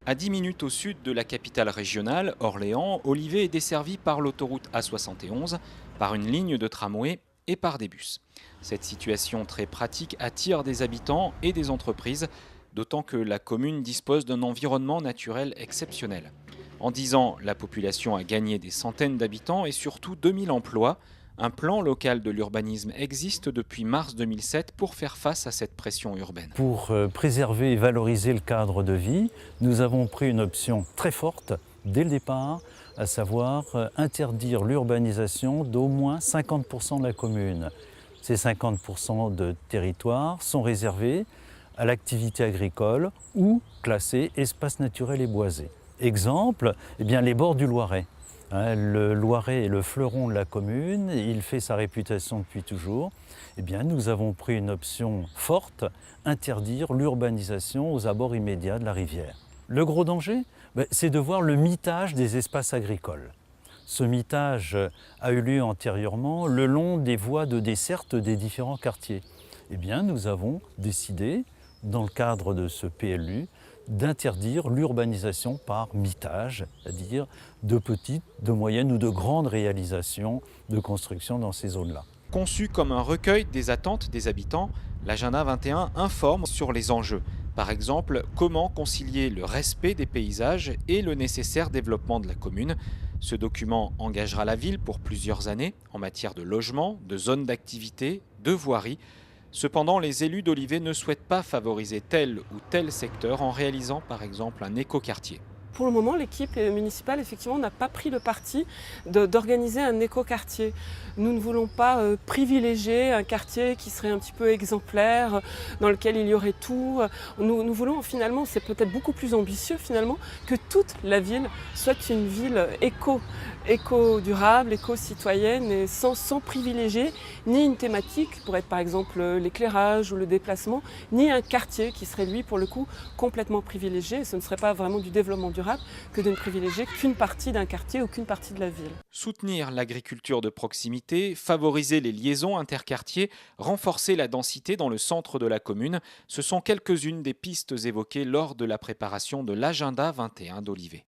À 10 minutes au sud de la capitale régionale, Orléans, Olivet est desservi par l'autoroute A71, par une ligne de tramway et par des bus. Cette situation très pratique attire des habitants et des entreprises, d'autant que la commune dispose d'un environnement naturel exceptionnel. En 10 ans, la population a gagné des centaines d'habitants et surtout 2000 emplois. Un plan local de l'urbanisme existe depuis mars 2007 pour faire face à cette pression urbaine. Pour préserver et valoriser le cadre de vie, nous avons pris une option très forte dès le départ, à savoir interdire l'urbanisation d'au moins 50% de la commune. Ces 50% de territoire sont réservés à l'activité agricole ou classés espaces naturels et boisés. Exemple, les bords du Loiret. Le Loiret est le fleuron de la commune, il fait sa réputation depuis toujours. Nous avons pris une option forte, interdire l'urbanisation aux abords immédiats de la rivière. Le gros danger, c'est de voir le mitage des espaces agricoles. Ce mitage a eu lieu antérieurement le long des voies de desserte des différents quartiers. Nous avons décidé, dans le cadre de ce PLU, d'interdire l'urbanisation par mitage, c'est-à-dire de petites, de moyennes ou de grandes réalisations de construction dans ces zones-là. Conçu comme un recueil des attentes des habitants, l'agenda 21 informe sur les enjeux. Par exemple, comment concilier le respect des paysages et le nécessaire développement de la commune. Ce document engagera la ville pour plusieurs années en matière de logement, de zones d'activité, de voirie. Cependant, les élus d'Olivet ne souhaitent pas favoriser tel ou tel secteur en réalisant par exemple un écoquartier. Pour le moment, l'équipe municipale, effectivement, n'a pas pris le parti d'organiser un écoquartier. Nous ne voulons pas privilégier un quartier qui serait un petit peu exemplaire, dans lequel il y aurait tout. Nous voulons finalement, c'est peut-être beaucoup plus ambitieux finalement, que toute la ville soit une ville éco-durable, éco-citoyenne, et sans privilégier ni une thématique, pour être par exemple l'éclairage ou le déplacement, ni un quartier qui serait lui, pour le coup, complètement privilégié. Et ce ne serait pas vraiment du développement durable que de ne privilégier qu'une partie d'un quartier ou qu'une partie de la ville. Soutenir l'agriculture de proximité, favoriser les liaisons interquartiers, renforcer la densité dans le centre de la commune, ce sont quelques-unes des pistes évoquées lors de la préparation de l'agenda 21 d'Olivet.